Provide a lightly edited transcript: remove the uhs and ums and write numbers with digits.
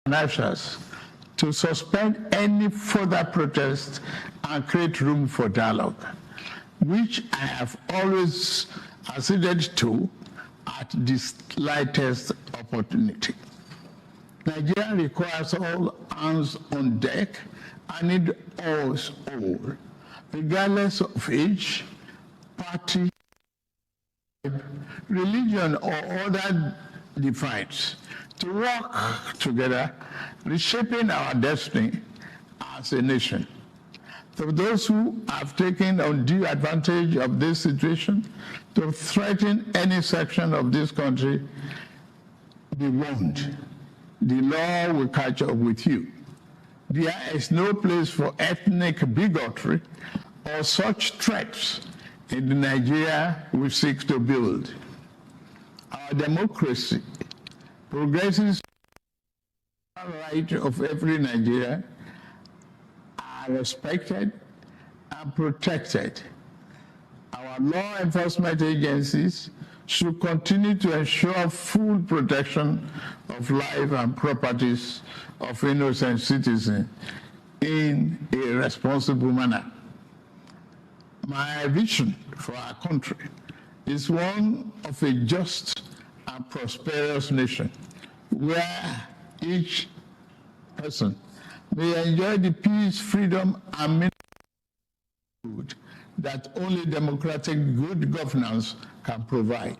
nationals to suspend any further protest and create room for dialogue, which I have always acceded to at the slightest opportunity. Nigeria requires all hands on deck and need us all, regardless of age, party, religion, or other divides, to work together, reshaping our destiny as a nation. For those who have taken undue advantage of this situation to threaten any section of this country, be warned. The law will catch up with you. There is no place for ethnic bigotry or such threats in the Nigeria we seek to build. Our democracy, progressive right of every Nigerian are respected and protected. Our law enforcement agencies should continue to ensure full protection of life and properties of innocent citizens in a responsible manner. My vision for our country is one of a just and prosperous nation where each person may enjoy the peace, freedom, and that only democratic good governance can provide.